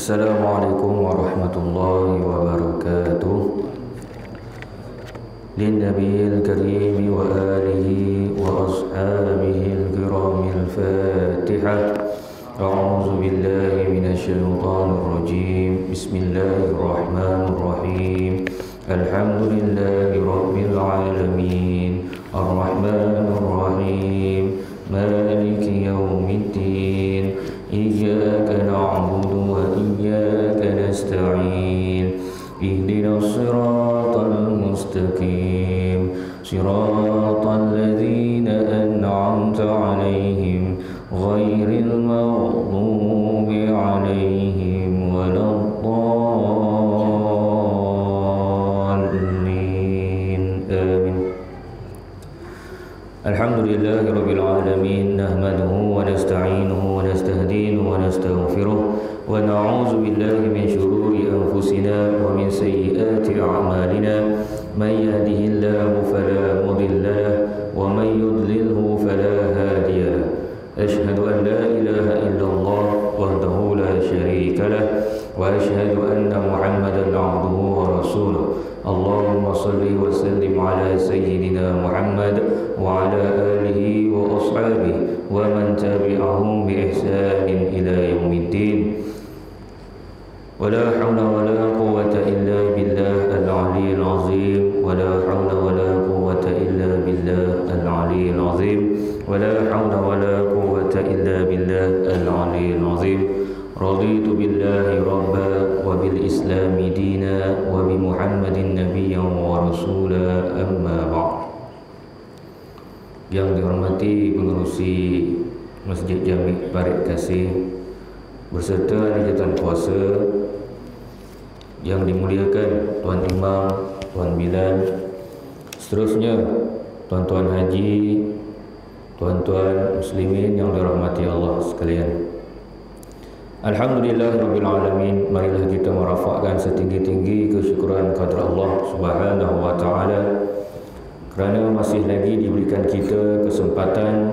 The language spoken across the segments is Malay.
Assalamualaikum warahmatullahi wabarakatuh. Linnabiyil karim wa alihi wa ashabihi al-kiramil Fatihah. A'udzu billahi minasyaitonir rajim. Bismillahirrahmanirrahim. Alhamdulillahi rabbil alamin. Ar-rahmanir rahim. Maliki yaumiddin. Iyyaka na'budu wa iyyaka nasta'in. Ihdinas siratal mustaqim. Siratal ladzina an'amta 'alaihim ghairil maghdubi 'alaihim waladdallin. Amin. Alhamdulillahi rabbil alamin. Nahmaduhu wa nasta'inuhu wa nastahdinuhu wa nastaghfiruh wa na'udzu billahi min shururi anfusina wa min sayyiati a'malina. Man yahdihillahu fala mudilla lahu wa man yudlilhu fala hadiya lahu. Ashhadu an la ilaha illallah wahdahu la syarika lahu wa ashhadu anna Muhammadan 'abduhu wa rasuluh. Allahumma salli wa sallim ala sayyidina Muhammad wa ala alihi wa ashabihi wa man tabi'ahum bi ihsanin ila yaumiddin. Wa la hawla wa la quwwata illa billah al-'aliyyil 'azim. Wa la hawla wa la quwwata illa billah al-'aliyyil 'azim. Wa la hawla wa la quwwata illa billah al-'aliyyil 'azim. Raditu billahi rabba wa bil islami dina wa bi Muhammadin nabiyyan wa rasula, amma ba'd. Yang dihormati pengerusi Masjid Jami' Parit Kasih beserta hajatan puasa, yang dimuliakan Tuan Imam, Tuan Bilal, seterusnya tuan-tuan haji, tuan-tuan muslimin yang dirahmati Allah sekalian. Alhamdulillah rabbil alamin. Marilah kita merafakkan setinggi-tinggi kesyukuran kepada Allah Subhanahu wa taala kerana masih lagi diberikan kita kesempatan,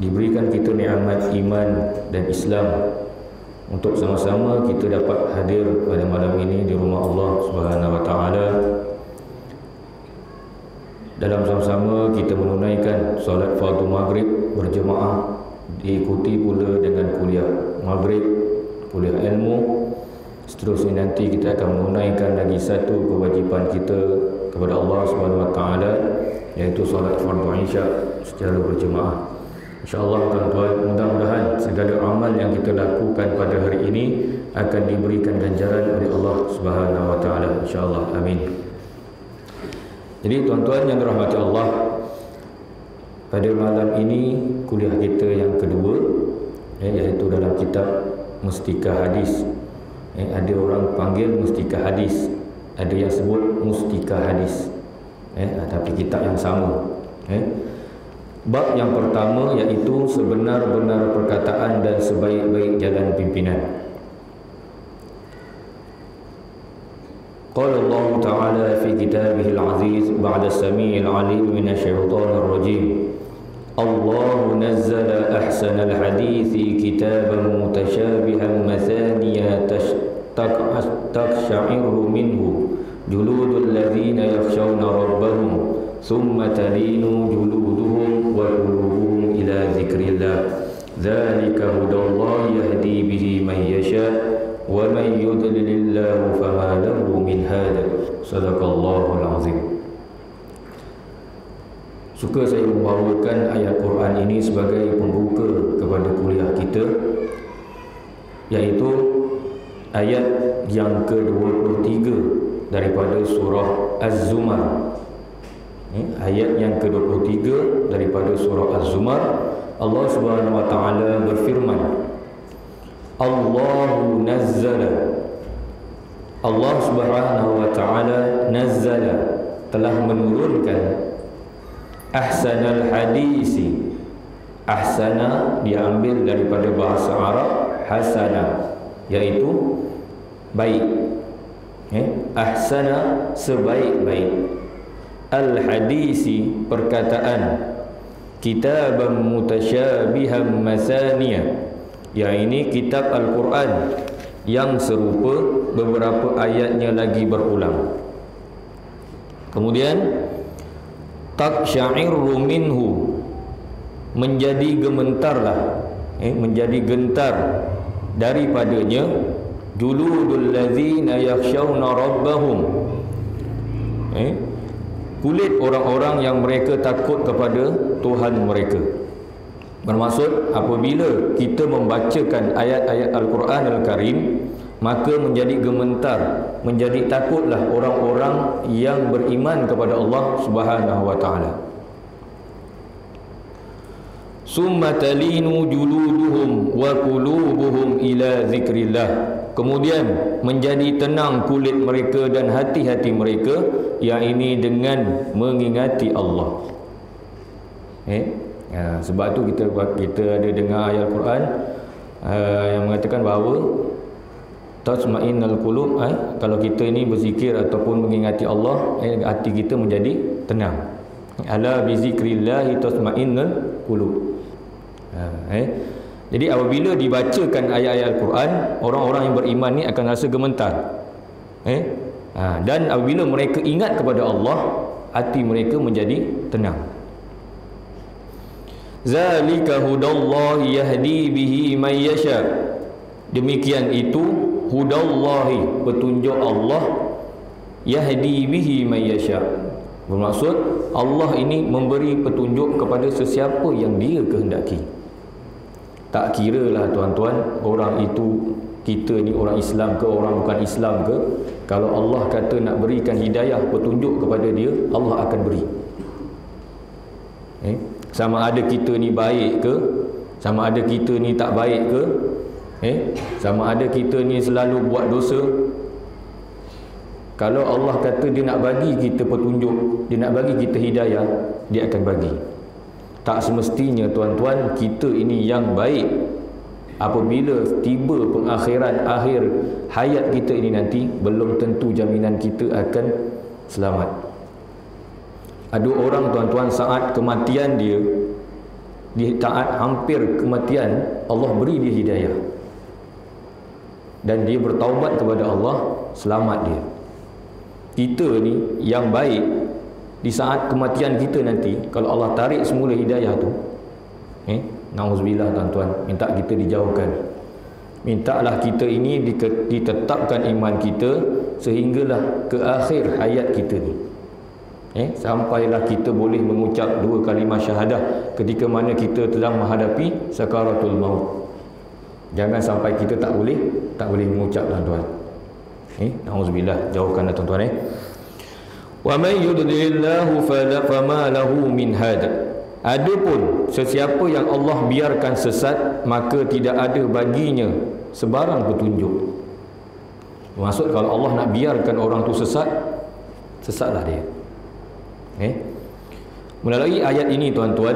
diberikan kita nikmat iman dan Islam untuk sama-sama kita dapat hadir pada malam ini di rumah Allah Subhanahu wa taala. Dalam sama-sama kita menunaikan solat fardu maghrib berjemaah, diikuti pula dengan kuliah maghrib, kuliah ilmu. Seterusnya nanti kita akan menunaikan lagi satu kewajipan kita kepada Allah Subhanahu wa taala, iaitu solat fardu isya secara berjemaah. InsyaAllah tuan-tuan, mudah-mudahan segala amal yang kita lakukan pada hari ini akan diberikan ganjaran oleh Allah Subhanahu wa taala, insyaAllah. Amin. Jadi tuan-tuan yang dirahmati Allah, pada malam ini kuliah kita yang kedua, iaitu dalam kitab Mustika Hadis. Ada orang panggil Mustika Hadis, ada yang sebut Mustika Hadis, tapi kitab yang sama. Bab yang pertama iaitu sebenar-benar perkataan dan sebaik-baik jalan pimpinan. Qala Allah Ta'ala fi kitabihil aziz ba'da sami'il alim minasyaitonir rajim. Allah nazzala ahsanal hadithi kitaban mutasyabihan mathaniya taqsha'iru minhu juludul ladzina yakhshawna rabbahum thumma talinu juluduhum wa qulubuhum ila dzikrillah. Dzalika hudallahi yahdi bihi man yasha' wa man yudlilillahu fama lahu min hada. Sadaqallahul azim. Suka saya membawakan ayat Quran ini sebagai pembuka kepada kuliah kita, iaitu ayat yang ke-23 daripada surah Az-Zumar. Ayat yang ke-23 daripada surah Az-Zumar. Allah Subhanahu wa taala berfirman, Allahu nazzala. Allah Subhanahu wa taala nazzala, telah menurunkan, ahsanal hadisi. Ahsana diambil daripada bahasa Arab hasana, iaitu baik. Ahsana sebaik-baik. Al-hadisi perkataan. Kitaban mutasyabihan masaniya, yang ini kitab Al-Quran yang serupa, beberapa ayatnya lagi berulang. Kemudian taqsya'irru minhu, menjadi gementarlah, menjadi gentar daripadanya, juludul ladzina yakhshawna rabbahum, kulit orang-orang yang mereka takut kepada Tuhan mereka. Bermaksud apabila kita membacakan ayat-ayat Al-Quran Al-Karim, maka menjadi gementar, menjadi takutlah orang-orang yang beriman kepada Allah Subhanahu wa taala. Summa talinu juluduhum wa qulubuhum ila zikrillah, kemudian menjadi tenang kulit mereka dan hati-hati mereka, yang ini dengan mengingati Allah. Sebab tu kita ada dengar ayat Al-Quran yang mengatakan bahawa tasma'innal qulub, kalau kita ini berzikir ataupun mengingati Allah, hati kita menjadi tenang. Ala bi zikrillah tasma'innal qulub. Jadi apabila dibacakan ayat-ayat Al-Quran, orang-orang yang beriman ni akan rasa gemetar. Dan apabila mereka ingat kepada Allah, hati mereka menjadi tenang. Zalika hudallahi yahdi bihi man yasha, demikian itu hudallahi, petunjuk Allah, yahdi bihi man yasha, bermaksud Allah ini memberi petunjuk kepada sesiapa yang Dia kehendaki. Tak kira lah tuan-tuan, orang itu, kita ni orang Islam ke orang bukan Islam ke, kalau Allah kata nak berikan hidayah, petunjuk kepada dia, Allah akan beri. Sama ada kita ni baik ke, sama ada kita ni tak baik ke, sama ada kita ni selalu buat dosa, kalau Allah kata dia nak bagi kita petunjuk, dia nak bagi kita hidayah, dia akan bagi. Tak semestinya tuan-tuan kita ini yang baik, apabila tiba pengakhiran, akhir hayat kita ini nanti, belum tentu jaminan kita akan selamat. Ada orang tuan-tuan saat kematian dia, di saat hampir kematian, Allah beri dia hidayah dan dia bertaubat kepada Allah, selamat dia. Kita ni yang baik, di saat kematian kita nanti, kalau Allah tarik semula hidayah tu, na'udzubillah tuan-tuan, minta kita dijauhkan. Mintalah kita ini ditetapkan iman kita sehinggalah ke akhir hayat kita ni, sampailah kita boleh mengucap 2 kalimah syahadah ketika mana kita sedang menghadapi sakaratul maut. Jangan sampai kita tak boleh mengucap tuan-tuan. Na'udzubillah, jauhkanlah tuan-tuan. Wa may yudlilillahu fama lahu min hada, adapun sesiapa yang Allah biarkan sesat, maka tidak ada baginya sebarang petunjuk. Maksud kalau Allah nak biarkan orang tu sesat, sesatlah dia. Melalui ayat ini tuan-tuan,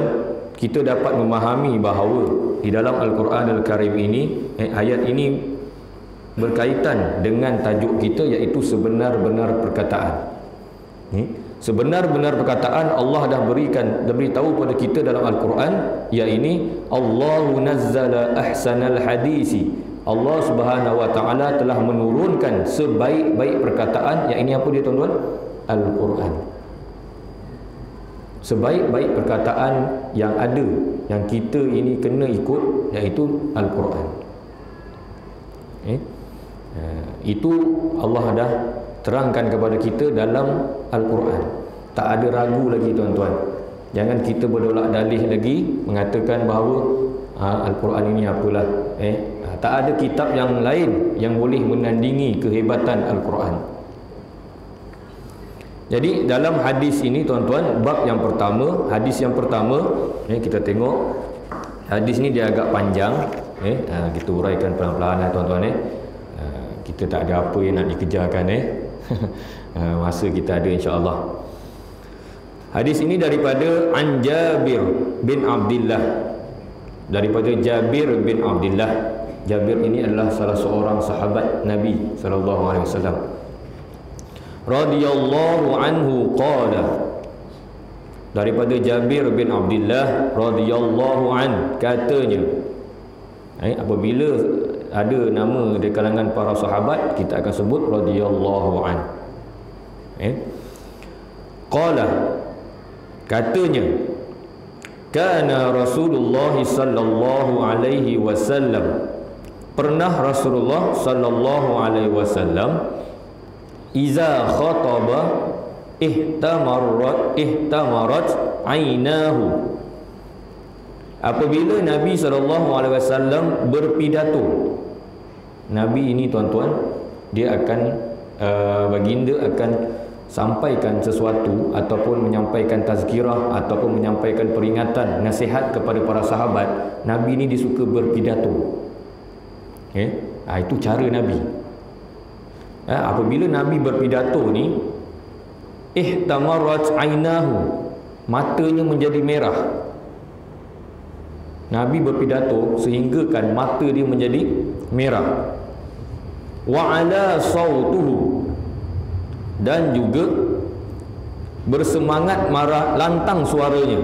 kita dapat memahami bahawa di dalam Al-Quran Al-Karim ini, ayat ini berkaitan dengan tajuk kita, iaitu sebenar-benar perkataan. Sebenar-benar perkataan Allah dah beritahu pada kita dalam Al-Quran, iaitu Allahu nazzala ahsanal hadisi, Allah Subhanahu wa taala telah menurunkan sebaik-baik perkataan, yang ini apa dia tuan-tuan? Al-Quran. Sebaik-baik perkataan yang ada, yang kita ini kena ikut, iaitu Al-Quran. Itu Allah dah terangkan kepada kita dalam Al-Quran. Tak ada ragu lagi tuan-tuan. Jangan kita berdolak dalih lagi mengatakan bahawa Al-Quran ini apalah. Tak ada kitab yang lain yang boleh menandingi kehebatan Al-Quran. Jadi dalam hadis ini tuan-tuan, bab yang pertama, hadis yang pertama, kita tengok hadis ni dia agak panjang, kita uraikan pelan-pelan tuan-tuan. Kita tak ada apa yang nak dikejarkan, masa kita ada insya-Allah. Hadis ini daripada An Jabir bin Abdullah, daripada Jabir bin Abdullah. Jabir ini adalah salah seorang sahabat Nabi sallallahu alaihi wasallam. Radhiyallahu anhu qala, daripada Jabir bin Abdullah radhiyallahu an, katanya, apabila ada nama di kalangan para sahabat, kita akan sebut radhiyallahu an. Qala, katanya, kana Rasulullah sallallahu alaihi wasallam, pernah Rasulullah sallallahu alaihi wasallam, iza khataba ihtamarat ainahu, apabila Nabi SAW berpidato. Nabi ini tuan-tuan, dia akan baginda akan sampaikan sesuatu ataupun menyampaikan tazkirah ataupun menyampaikan peringatan, nasihat kepada para sahabat. Nabi ini dia suka berpidato. Itu cara Nabi. Apabila Nabi berpidato ni, ihtamarat ainahu, matanya menjadi merah. Nabi berpidato sehinggakan mata dia menjadi merah. Wa ala sautuhu, dan juga bersemangat marah, lantang suaranya.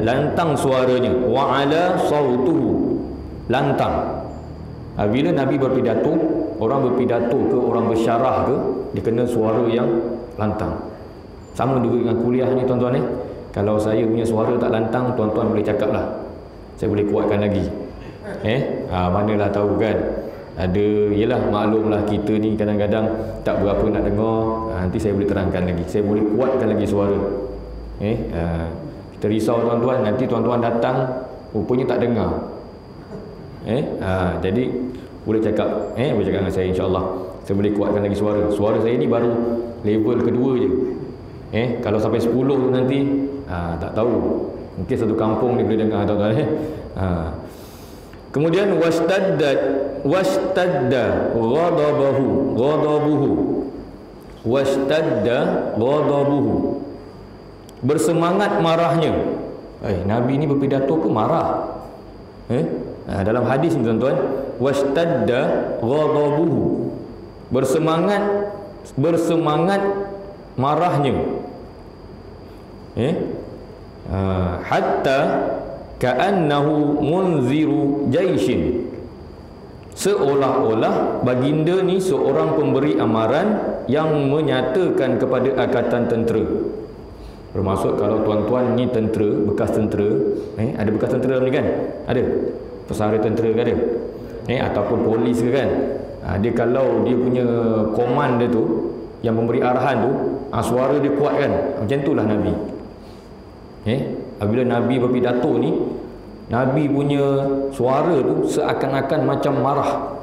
Lantang suaranya. Wa ala sautuhu, lantang. Bila Nabi berpidato, orang berpidato ke orang bersyarah ke, dia kena suara yang lantang. Sama juga dengan kuliah ni tuan-tuan. Kalau saya punya suara tak lantang, tuan-tuan boleh cakap lah, saya boleh kuatkan lagi. Manalah tahu kan. Ada, yelah, maklumlah kita ni kadang-kadang tak berapa nak dengar. Nanti saya boleh terangkan lagi, saya boleh kuatkan lagi suara. Kita risau tuan-tuan, nanti tuan-tuan datang rupanya tak dengar. Jadi boleh cakap, boleh cakap dengan saya, insya-Allah saya boleh kuatkan lagi suara. Suara saya ni baru level kedua je. Kalau sampai 10 tu nanti tak tahu, mungkin satu kampung dia boleh dengar tuan-tuan. Kemudian wastadda ghadabuhu, bersemangat marahnya. Nabi ni berpidato ke marah? Dalam hadis ni tuan-tuan, wastadda ghadabuhu, bersemangat marahnya. Hatta ka'annahu munziru jaishin, seolah-olah baginda ni seorang pemberi amaran yang menyatakan kepada angkatan tentera. Bermaksud kalau tuan-tuan ni tentera, bekas tentera, ada bekas tentera ni kan? Ada. Pesara tentera ke ada? Ataupun polis ke kan? Dia kalau dia punya koman dia tu, yang memberi arahan tu, suara dia kuat kan? Macam itulah Nabi. Apabila Nabi berpidato ni, Nabi punya suara tu seakan-akan macam marah.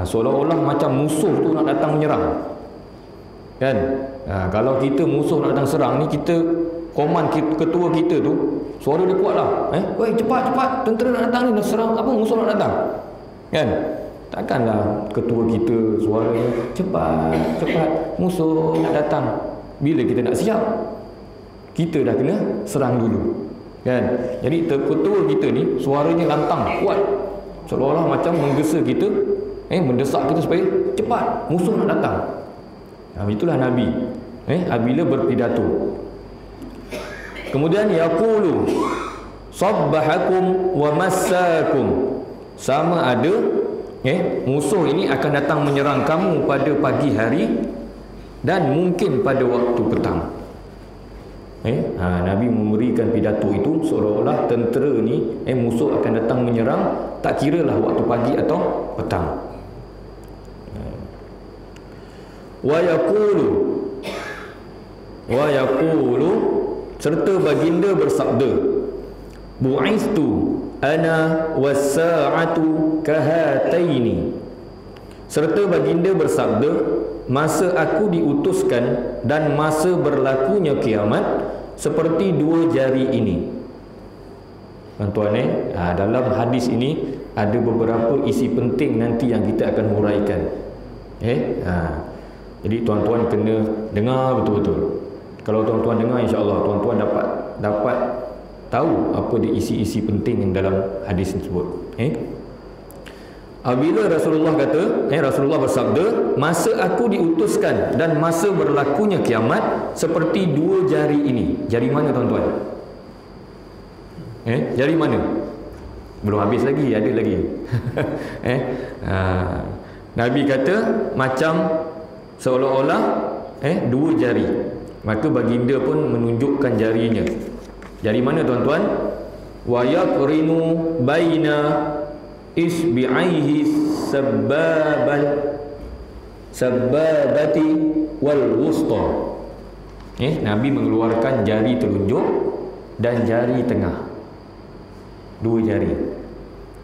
Seolah-olah macam musuh tu nak datang menyerang. Kan? Kalau kita musuh nak datang serang ni, kita koman ketua kita tu, suara dia kuat lah. Weh, cepat, tentera nak datang ni, nak serang apa, musuh nak datang. Kan? Takkanlah ketua kita suara cepat, musuh nak datang. Bila kita nak siap, kita dah kena serang dulu. Kan? Jadi ketua kita ni suaranya lantang, kuat, seolah-olah macam menggesa kita, mendesak kita supaya cepat, musuh nak datang. Itulah Nabi bila berpidato. Kemudian yaqulu sabbahakum wa massakum, sama ada musuh ini akan datang menyerang kamu pada pagi hari dan mungkin pada waktu petang. Nabi memberikan pidato itu seolah-olah tentera ni musuh akan datang menyerang, tak kira lah waktu pagi atau petang. Wa yaqulu, serta baginda bersabda, bu'istu ana was-sa'atu kahataini, serta baginda bersabda, masa aku diutuskan dan masa berlakunya kiamat seperti dua jari ini. Tuan-tuan, dalam hadis ini ada beberapa isi penting nanti yang kita akan huraikan. Jadi tuan-tuan kena dengar betul-betul. Kalau tuan-tuan dengar, insya-Allah tuan-tuan dapat tahu apa dia isi-isi penting yang dalam hadis tersebut. Apabila Rasulullah kata, Rasulullah bersabda, masa aku diutuskan dan masa berlakunya kiamat seperti dua jari ini. Jari mana tuan-tuan? Jari mana? Belum habis lagi, ada lagi. Nabi kata macam seolah-olah dua jari. Maka baginda pun menunjukkan jarinya. Jari mana tuan-tuan? Wa yaqrinu baina isbi'aihi sababati wal wusta. Nabi mengeluarkan jari telunjuk dan jari tengah. Dua jari.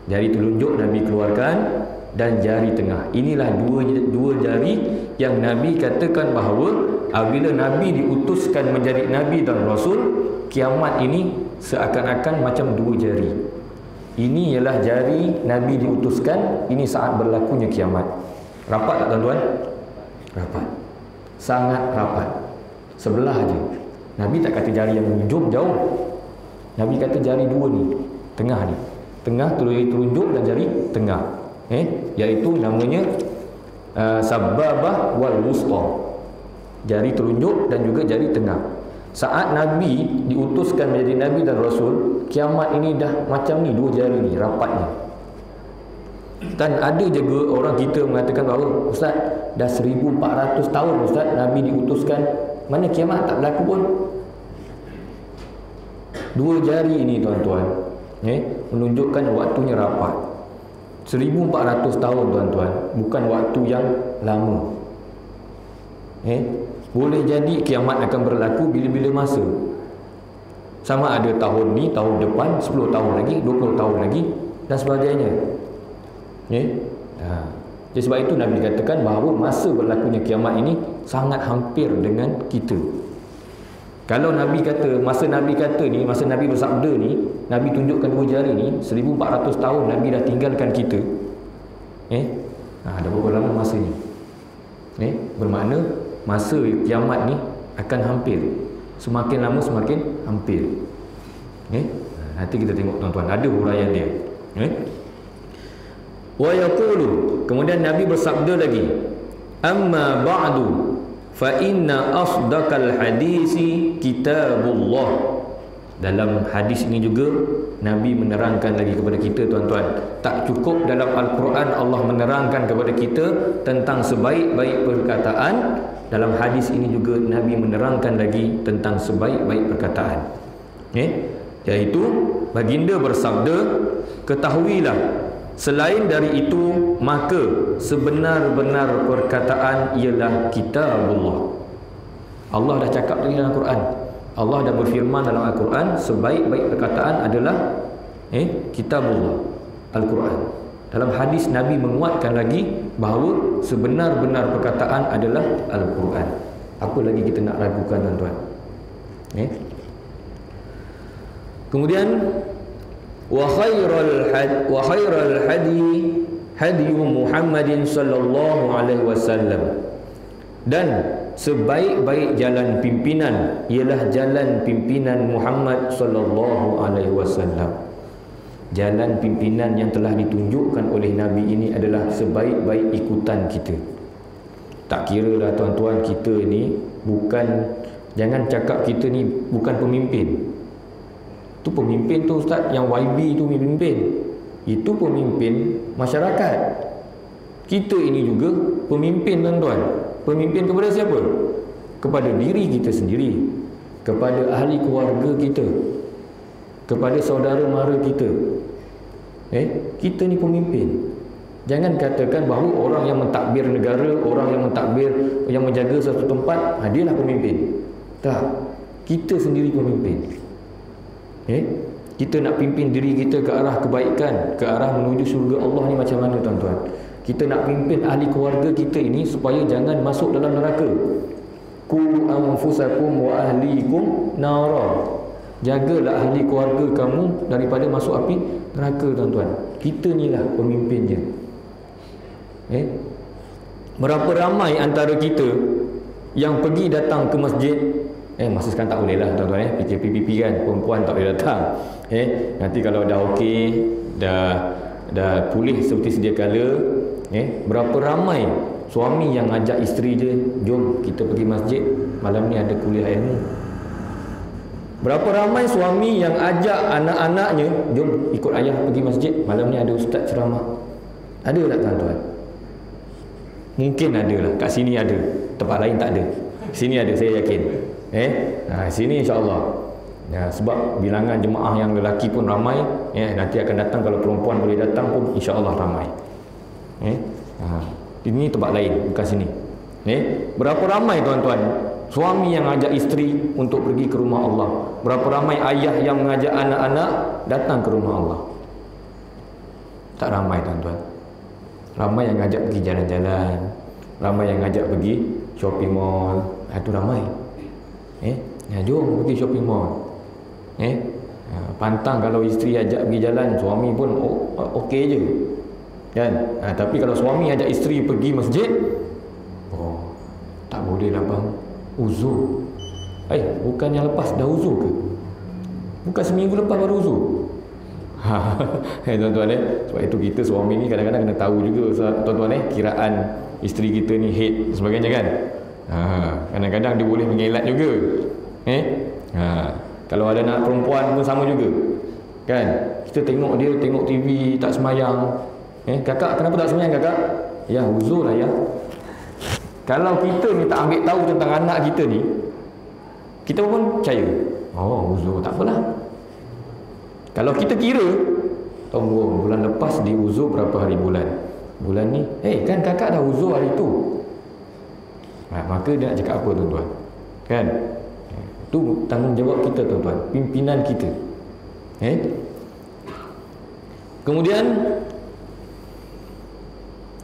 Jari telunjuk Nabi keluarkan dan jari tengah. Inilah dua jari yang Nabi katakan bahawa apabila Nabi diutuskan menjadi Nabi dan Rasul, kiamat ini seakan-akan macam dua jari. Ini ialah jari Nabi diutuskan. Ini saat berlakunya kiamat. Rapat tak tuan-tuan? Rapat. Sangat rapat. Sebelah aja. Nabi tak kata jari yang menunjuk jauh. Nabi kata jari dua ni, tengah ni. Tengah telunjuk dan jari tengah. Iaitu namanya sababah wal wusta. Jari telunjuk dan juga jari tengah. Saat Nabi diutuskan menjadi Nabi dan Rasul, kiamat ini dah macam ni, dua jari ni rapatnya. Dan ada juga orang kita mengatakan bahawa Ustaz, dah 1400 tahun Ustaz Nabi diutuskan, mana kiamat tak berlaku pun. Dua jari ini tuan-tuan menunjukkan waktunya rapat. 1400 tahun tuan-tuan, bukan waktu yang lama. Boleh jadi kiamat akan berlaku bila-bila masa. Sama ada tahun ni, tahun depan, 10 tahun lagi, 20 tahun lagi dan sebagainya. Jadi sebab itu Nabi katakan bahawa masa berlakunya kiamat ini sangat hampir dengan kita. Kalau Nabi kata, masa Nabi kata ni, masa Nabi bersabda ni, Nabi tunjukkan dua jari ni, 1400 tahun Nabi dah tinggalkan kita. Dah berapa lama masa ni? Bermakna masa kiamat ni akan hampir. Semakin lama semakin hampir. Nanti kita tengok tuan-tuan, ada huraian dia. Wa yaqulu, kemudian Nabi bersabda lagi, amma ba'du fa inna asdaqal hadisi kitabullah. Dalam hadis ini juga Nabi menerangkan lagi kepada kita tuan-tuan, tak cukup dalam Al-Quran Allah menerangkan kepada kita tentang sebaik-baik perkataan, dalam hadis ini juga Nabi menerangkan lagi tentang sebaik-baik perkataan. Iaitu baginda bersabda, ketahuilah selain dari itu maka sebenar-benar perkataan ialah kitabullah. Allah dah cakap lagi dalam Al-Quran. Allah dah berfirman dalam Al-Quran, sebaik-baik perkataan adalah kitabullah, Al-Quran. Dalam hadis Nabi menguatkan lagi bahawa sebenar-benar perkataan adalah Al-Quran. Apa lagi kita nak ragukan tuan-tuan? Kemudian wa khairal hadi Muhammadin sallallahu alaihi wasallam, dan sebaik-baik jalan pimpinan ialah jalan pimpinan Muhammad sallallahu alaihi wasallam. Jalan pimpinan yang telah ditunjukkan oleh Nabi ini adalah sebaik-baik ikutan kita. Tak kira lah tuan-tuan, kita ni bukan, jangan cakap kita ni bukan pemimpin. Tu pemimpin tu Ustaz, yang YB tu pemimpin. Itu pemimpin masyarakat. Kita ini juga pemimpin tuan-tuan. Pemimpin kepada siapa? Kepada diri kita sendiri, kepada ahli keluarga kita, kepada saudara mara kita. Kita ni pemimpin. Jangan katakan bahawa orang yang mentadbir negara, orang yang mentadbir, yang menjaga satu tempat, dialah pemimpin. Tak, kita sendiri pemimpin. Kita nak pimpin diri kita ke arah kebaikan, ke arah menuju syurga Allah ni macam mana tuan-tuan? Kita nak pimpin ahli keluarga kita ini supaya jangan masuk dalam neraka. Qu anfusakum wa ahlikum nara. Jagalah ahli keluarga kamu daripada masuk api neraka tuan-tuan. Kita inilah pemimpinnya. Berapa ramai antara kita yang pergi datang ke masjid, masa sekarang tak boleh lah tuan-tuan, PKP kan, perempuan tak boleh datang. Nanti kalau dah okey, dah pulih seperti sedia kala, berapa ramai suami yang ajak isteri je, jom kita pergi masjid, malam ni ada kuliah ilmu. Berapa ramai suami yang ajak anak-anaknya, jom ikut ayah pergi masjid, malam ni ada ustaz ceramah. Ada tak tuan-tuan? Mungkin ada lah, kat sini ada, tempat lain tak ada. Sini ada, saya yakin. Sini insya-Allah. Sebab bilangan jemaah yang lelaki pun ramai, nanti akan datang, kalau perempuan boleh datang pun insya-Allah ramai. Ini tempat lain, bukan sini. Berapa ramai tuan-tuan suami yang ajak isteri untuk pergi ke rumah Allah? Berapa ramai ayah yang mengajak anak-anak datang ke rumah Allah? Tak ramai tuan-tuan. Ramai yang ajak pergi jalan-jalan, ramai yang ajak pergi shopping mall. Itu ramai. Jom pergi shopping mall. Pantang kalau isteri ajak pergi jalan, suami pun okey je kan. Tapi kalau suami ajak isteri pergi masjid, tak boleh lah bang, uzur. Bukannya lepas dah uzur ke? Bukan seminggu lepas baru uzur? Tuan-tuan sebab itu kita suami ni kadang-kadang kena tahu juga tuan-tuan kiraan isteri kita ni head sebagainya kan. Kadang-kadang dia boleh mengelak juga. Kalau ada anak perempuan pun sama juga kan. Kita tengok dia tengok TV tak semayang. Kakak kenapa tak semayang kakak? Ya uzur lah ya. Kalau kita ni tak ambil tahu tentang anak kita ni, kita pun percaya, uzur, tak apalah. Kalau kita kira, bulan lepas dia uzur berapa hari bulan, bulan ni, kan kakak dah uzur hari tu. Maka dia nak cakap apa tuan-tuan? Kan? Itu tanggungjawab kita tuan-tuan, pimpinan kita. Kemudian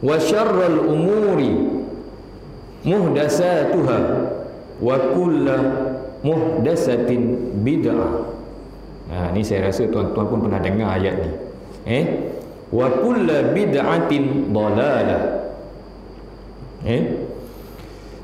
wa syarrul umuri muhdasatuha wa kullu muhdasatin bid'ah. Ni saya rasa tuan-tuan pun pernah dengar ayat ni. Wa kullu bid'atin dalalah.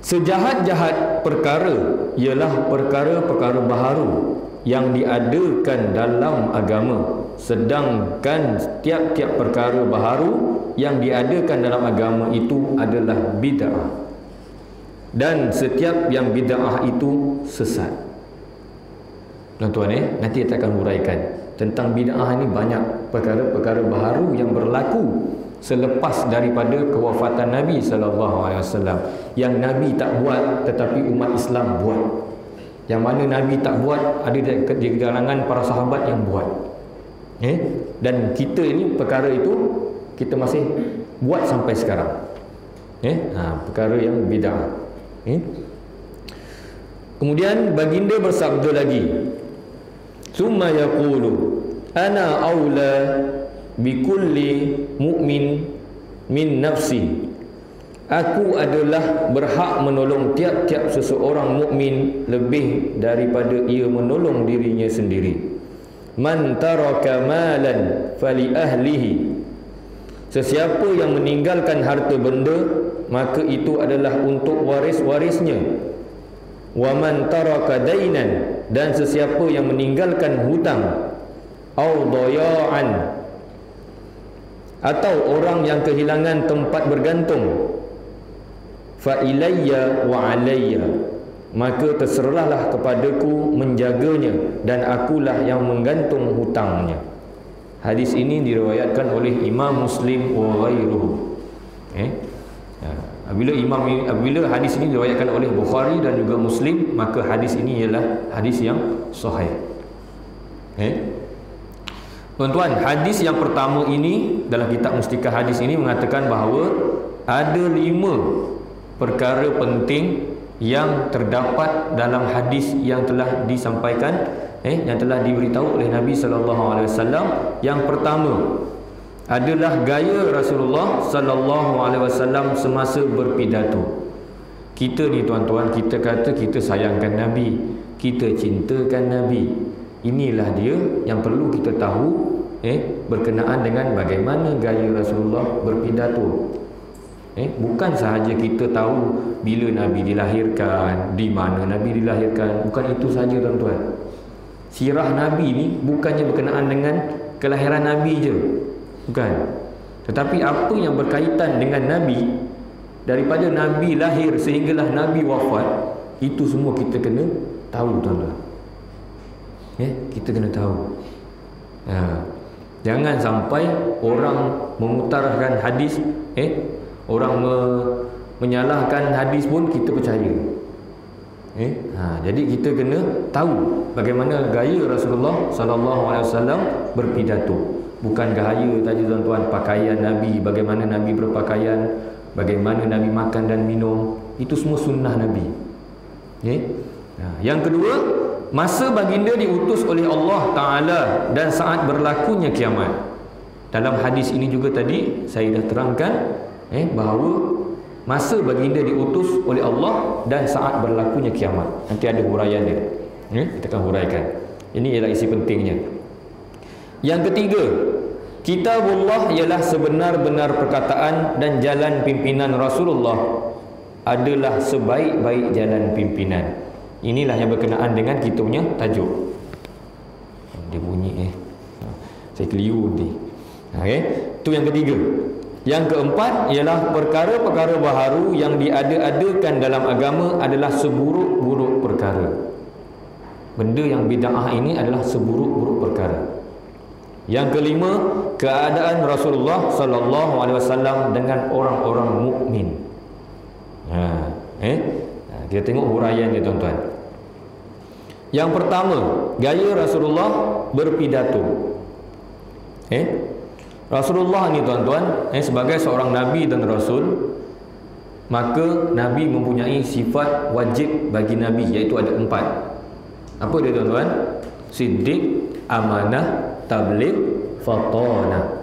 Sejahat-jahat perkara ialah perkara-perkara baharu yang diadakan dalam agama, sedangkan tiap-tiap perkara baharu yang diadakan dalam agama itu adalah bid'ah. Dan setiap yang bid'ah itu sesat. Tuan-tuan nanti kita akan huraikan tentang bid'ah ni. Banyak perkara-perkara baharu yang berlaku selepas daripada kewafatan Nabi SAW, yang Nabi tak buat tetapi umat Islam buat. Yang mana Nabi tak buat, ada di kalangan para sahabat yang buat. Dan kita ini perkara itu kita masih buat sampai sekarang. Perkara yang bid'ah. Kemudian baginda bersabda lagi, summa yaqulu ana aula bikulli mu'min min nafsi. Aku adalah berhak menolong tiap-tiap seseorang mukmin lebih daripada ia menolong dirinya sendiri. Man taraka malan fali ahlihi. Sesiapa yang meninggalkan harta benda, maka itu adalah untuk waris-warisnya. Wa man taraka dainan, dan sesiapa yang meninggalkan hutang, au daya'an, atau orang yang kehilangan tempat bergantung, fa ilayya wa alayya, maka terserahlah kepadaku menjaganya dan akulah yang menggantung hutangnya. Hadis ini diriwayatkan oleh Imam Muslim wa ghairuhu. Apabila hadis ini diriwayatkan oleh Bukhari dan juga Muslim, maka hadis ini ialah hadis yang sahih. Tuan-tuan, hadis yang pertama ini dalam kitab Mustikah Hadis ini mengatakan bahawa ada 5 perkara penting yang terdapat dalam hadis yang telah disampaikan, yang telah diberitahu oleh Nabi SAW. Yang pertama adalah gaya Rasulullah SAW semasa berpidato. Kita ni tuan-tuan, kita kata kita sayangkan Nabi, kita cintakan Nabi. Inilah dia yang perlu kita tahu berkenaan dengan bagaimana gaya Rasulullah berpidato. Bukan sahaja kita tahu bila Nabi dilahirkan, di mana Nabi dilahirkan. Bukan itu sahaja tuan-tuan. Sirah Nabi ni bukannya berkenaan dengan kelahiran Nabi je, bukan. Tetapi apa yang berkaitan dengan Nabi, daripada Nabi lahir sehinggalah Nabi wafat, itu semua kita kena tahu tuan-tuan. Kita kena tahu. Jangan sampai orang memutarkan hadis, orang menyalahkan hadis pun kita percaya. Jadi kita kena tahu bagaimana gaya Rasulullah sallallahu alaihi wasallam berpidato. Bukan gaya tadi tuan-tuan, pakaian Nabi, bagaimana Nabi berpakaian, bagaimana Nabi makan dan minum, itu semua sunnah Nabi. Yang kedua, masa baginda diutus oleh Allah Ta'ala dan saat berlakunya kiamat. Dalam hadis ini juga tadi saya dah terangkan bahawa masa baginda diutus oleh Allah dan saat berlakunya kiamat. Nanti ada huraian dia. Kita akan huraikan. Ini ialah isi pentingnya. Yang ketiga, kitabullah ialah sebenar-benar perkataan dan jalan pimpinan Rasulullah adalah sebaik-baik jalan pimpinan. Inilah yang berkenaan dengan kita punya tajuk. Dia bunyi saya keliru ni. Itu yang ketiga. Yang keempat ialah perkara-perkara baharu yang diada-adakan dalam agama adalah seburuk-buruk perkara. Benda yang bid'ah ini adalah seburuk-buruk perkara. Yang kelima, keadaan Rasulullah sallallahu alaihi wasallam dengan orang-orang mukmin. Kita tengok huraian dia tuan-tuan. Yang pertama, gaya Rasulullah berpidato. Rasulullah ni tuan-tuan, sebagai seorang Nabi dan Rasul, maka Nabi mempunyai sifat wajib bagi Nabi, iaitu ada 4. Apa dia tuan-tuan? Siddiq, amanah, tabligh, fatanah.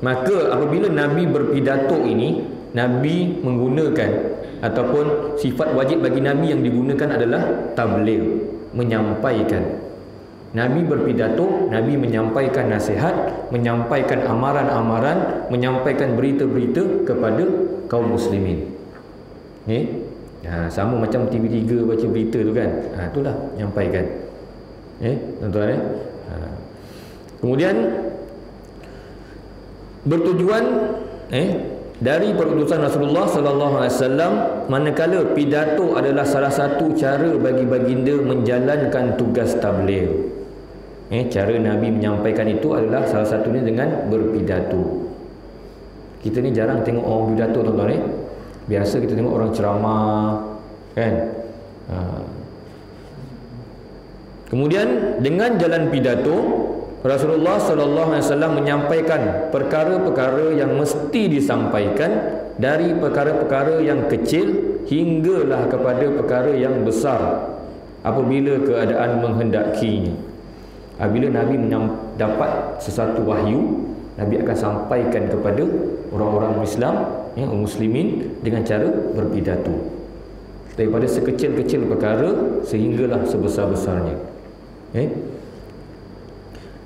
Maka apabila Nabi berpidato ini, Nabi menggunakan ataupun sifat wajib bagi Nabi yang digunakan adalah tabligh, menyampaikan. Nabi berpidato, Nabi menyampaikan nasihat, menyampaikan amaran-amaran, menyampaikan berita-berita kepada kaum muslimin. Sama macam TV3 baca berita tu kan. Itulah menyampaikan. Tuan-tuan kemudian bertujuan dari perutusan Rasulullah sallallahu alaihi wasallam, manakala pidato adalah salah satu cara bagi baginda menjalankan tugas tabligh. Cara Nabi menyampaikan itu adalah salah satunya dengan berpidato. Kita ni jarang tengok orang berpidato tuan-tuan. Biasa kita tengok orang ceramah kan. Kemudian dengan jalan pidato, Rasulullah sallallahu alaihi wasallam menyampaikan perkara-perkara yang mesti disampaikan, dari perkara-perkara yang kecil hinggalah kepada perkara yang besar apabila keadaan menghendakinya. Apabila Nabi dapat sesuatu wahyu, Nabi akan sampaikan kepada orang-orang Islam, muslimin, dengan cara berpidato. Daripada sekecil-kecil perkara sehinggalah sebesar-besarnya.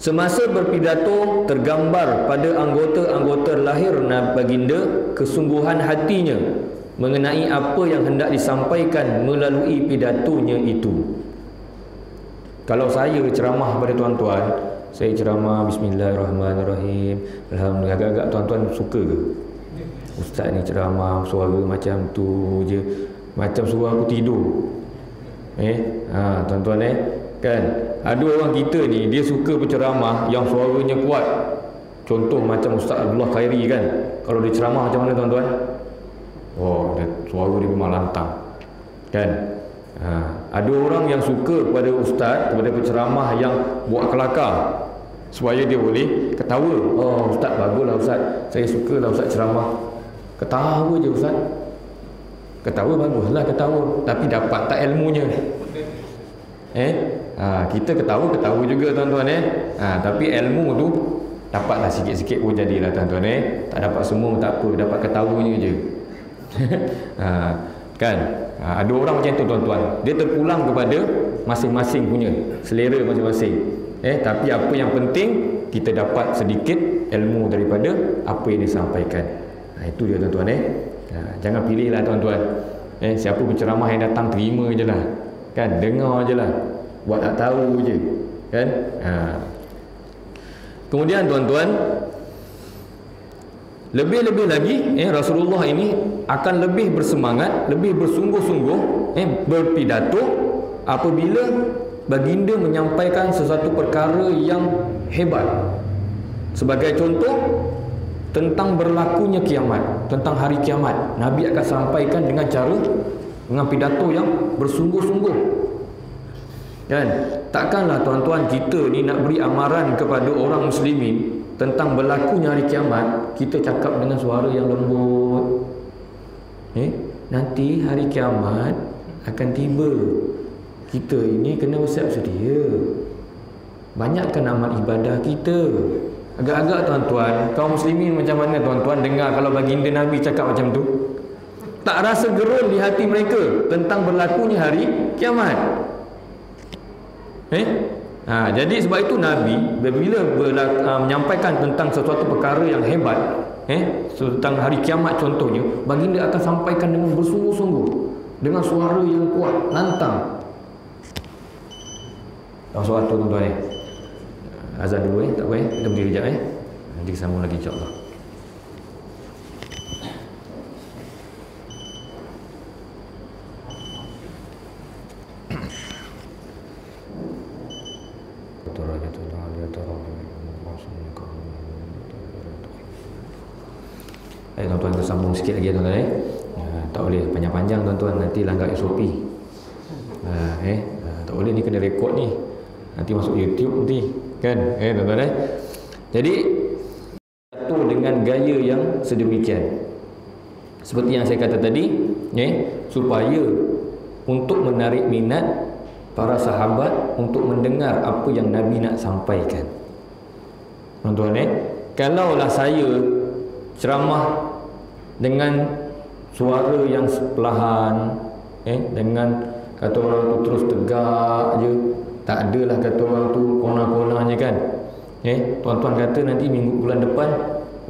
Semasa berpidato, tergambar pada anggota-anggota lahir baginda kesungguhan hatinya mengenai apa yang hendak disampaikan melalui pidatonya itu. Kalau saya ceramah pada tuan-tuan, saya ceramah bismillahirrahmanirrahim, alhamdulillah, agak-agak tuan-tuan suka ke? Ustaz ni ceramah suara macam tu je, macam suara aku tidur. Tuan-tuan kan, ada orang kita ni dia suka berceramah yang suaranya kuat. Contoh macam Ustaz Abdullah Khairi kan, kalau dia ceramah macam mana tuan-tuan? Suara dia memang lantang kan. Ada orang yang suka kepada ustaz, kepada penceramah yang buat kelakar supaya dia boleh ketawa. Ustaz baguslah ustaz, saya sukalah ustaz ceramah. Ketawa je ustaz. Ketawa baguslah ketawa, tapi dapat tak ilmunya? Kita ketawa juga tuan-tuan tapi ilmu tu dapatlah sikit-sikit pun jadilah tuan-tuan tak dapat semua tak apa, dapat ketawanya je. Kan? Ada orang macam tu tuan-tuan, dia terpulang kepada masing-masing punya selera masing-masing. Tapi apa yang penting, kita dapat sedikit ilmu daripada apa yang disampaikan. Itu dia tuan-tuan. Jangan pilihlah tuan-tuan. Siapa berceramah yang datang terima je lah kan, dengar je lah, buat tak tahu je kan. Kemudian tuan-tuan, lebih-lebih lagi Rasulullah ini akan lebih bersemangat, lebih bersungguh-sungguh berpidato apabila baginda menyampaikan sesuatu perkara yang hebat. Sebagai contoh, tentang berlakunya kiamat, tentang hari kiamat, Nabi akan sampaikan dengan pidato yang bersungguh-sungguh. Kan? Takkanlah tuan-tuan kita ni nak beri amaran kepada orang muslimin tentang berlakunya hari kiamat, kita cakap dengan suara yang lembut. Nanti hari kiamat akan tiba. Kita ini kena bersiap sedia. Banyakkan amal ibadah kita. Agak-agak tuan-tuan, kaum muslimin macam mana tuan-tuan dengar kalau baginda Nabi cakap macam tu? Tak rasa gerun di hati mereka tentang berlakunya hari kiamat. Jadi sebab itu Nabi bila menyampaikan tentang sesuatu perkara yang hebat, tentang hari kiamat contohnya, baginda akan sampaikan dengan bersungguh-sungguh, dengan suara yang kuat, lantang. Soal tu tuan-tuan azan dulu tak apa kita berdiri sekejap nanti kita sambung lagi insya-Allah. Tuan-tuan kita sambung sikit lagi tuan-tuan tak boleh panjang-panjang tuan-tuan, nanti langgar SOP. Tak boleh ni, kena rekod ni, nanti masuk YouTube nanti kan, tuan-tuan Jadi jatuh dengan gaya yang sedemikian, seperti yang saya kata tadi, supaya untuk menarik minat para sahabat untuk mendengar apa yang Nabi nak sampaikan. Tuan-tuan kalaulah saya ceramah dengan suara yang perlahan, dengan kata orang tu terus tegak je, tak adalah kata orang tu kona-konanya kan. Tuan-tuan kata nanti minggu bulan depan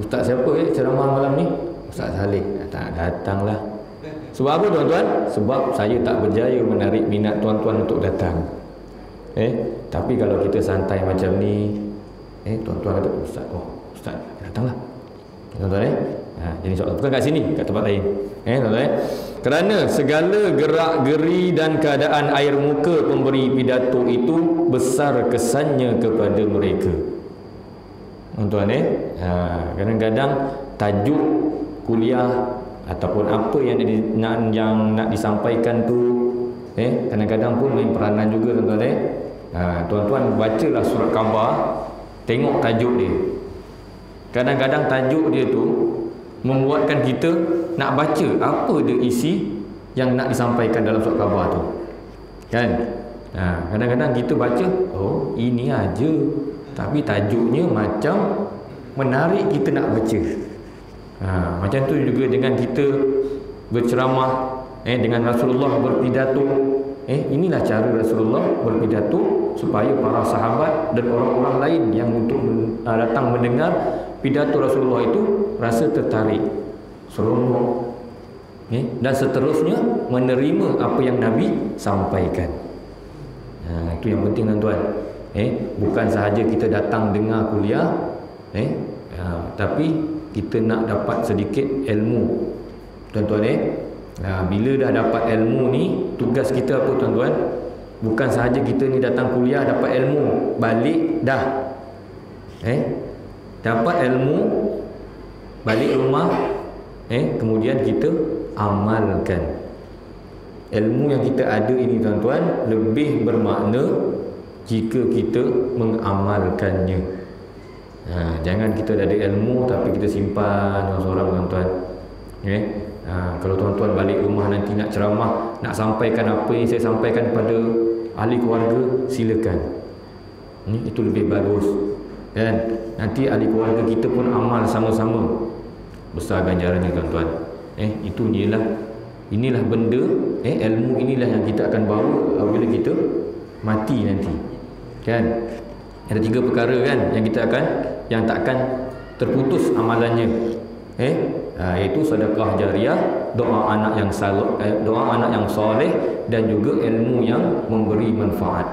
ustaz siapa ceramah malam ni? Ustaz Saleh. Tak datanglah. Sebab apa tuan-tuan? Sebab saya tak berjaya menarik minat tuan-tuan untuk datang. Tapi kalau kita santai macam ni, tuan-tuan kata ustaz datanglah. Tuan-tuan jadi soalan bukan kat sini, kat tempat lain. Tuan-tuan kerana segala gerak-geri dan keadaan air muka pemberi pidato itu besar kesannya kepada mereka. Tuan-tuan kadang-kadang tajuk kuliah ataupun apa yang nak disampaikan tu kadang-kadang pun main peranan juga tuan-tuan. Tuan-tuan bacalah surat khabar, tengok tajuk dia. Kadang-kadang tajuk dia tu membuatkan kita nak baca apa dia isi yang nak disampaikan dalam surat khabar tu kan. Kadang-kadang kita baca ini aja, tapi tajuknya macam menarik kita nak baca. Macam tu juga dengan kita berceramah dengan Rasulullah berpidato. Inilah cara Rasulullah berpidato supaya para sahabat dan orang-orang lain yang untuk datang mendengar pidato Rasulullah itu rasa tertarik, seronok, dan seterusnya menerima apa yang Nabi sampaikan. Itu yang penting tuan-tuan. Bukan sahaja kita datang dengar kuliah, tapi kita nak dapat sedikit ilmu tuan-tuan. Bila dah dapat ilmu ni, tugas kita apa tuan-tuan? Bukan sahaja kita ni datang kuliah dapat ilmu, balik dah dapat ilmu, balik rumah, kemudian kita amalkan ilmu yang kita ada ini tuan-tuan. Lebih bermakna jika kita mengamalkannya. Jangan kita dah ada ilmu tapi kita simpan seorang tuan-tuan. Kalau tuan-tuan balik rumah nanti nak ceramah, nak sampaikan apa yang saya sampaikan pada ahli keluarga, silakan. Itu lebih bagus kan. Nanti ahli keluarga kita pun amal sama-sama, besar ganjarannya tuan-tuan. Itu inilah benda, ilmu inilah yang kita akan bawa apabila kita mati nanti kan. Ada 3 perkara kan yang takkan terputus amalannya, iaitu sedekah jariah, doa anak yang soleh, dan juga ilmu yang memberi manfaat.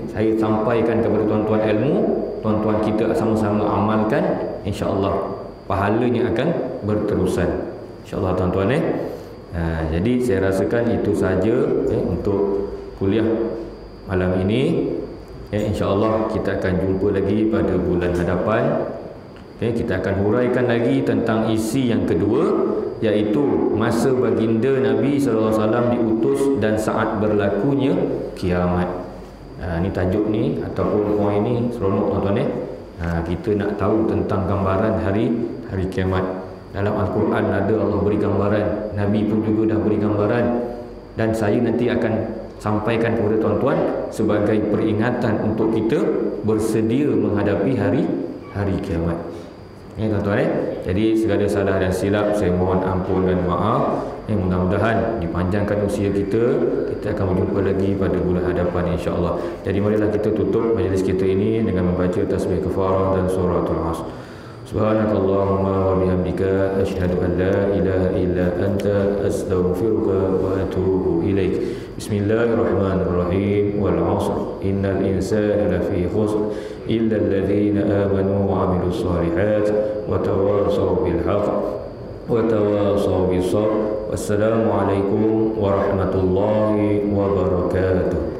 Saya sampaikan kepada tuan-tuan ilmu, tuan-tuan kita sama-sama amalkan, insya-Allah pahalanya akan berterusan, insya-Allah tuan-tuan. Jadi saya rasakan itu saja untuk kuliah malam ini. InsyaAllah kita akan jumpa lagi pada bulan hadapan. Kita akan huraikan lagi tentang isi yang kedua, iaitu masa baginda Nabi SAW diutus dan saat berlakunya kiamat. Ni tajuk ni ataupun poin ni seronok tuan-tuan. Kita nak tahu tentang gambaran hari kiamat. Dalam Al-Quran ada Allah beri gambaran, Nabi pun juga dah beri gambaran, dan saya nanti akan sampaikan kepada tuan-tuan sebagai peringatan untuk kita bersedia menghadapi hari kiamat. Tuan-tuan, jadi segala salah dan silap saya mohon ampun dan maaf. Mudah-mudahan dipanjangkan usia kita akan berjumpa lagi pada bulan hadapan insya-Allah. Jadi marilah kita tutup majlis kita ini dengan membaca tasbih kafarah dan suratul Asr. Subhanakallahumma wa bihamdika asyhadu an la ilaha illa anta astaghfiruka wa atubu ilaik. Bismillahirrahmanirrahim. Wal 'asr innal insana lafi khusr illa alladhina amanu wa 'amilus shalihat wa tawassaw bil haqq wa tawassaw bis sabr. Wassalamu alaikum warahmatullahi wabarakatuh.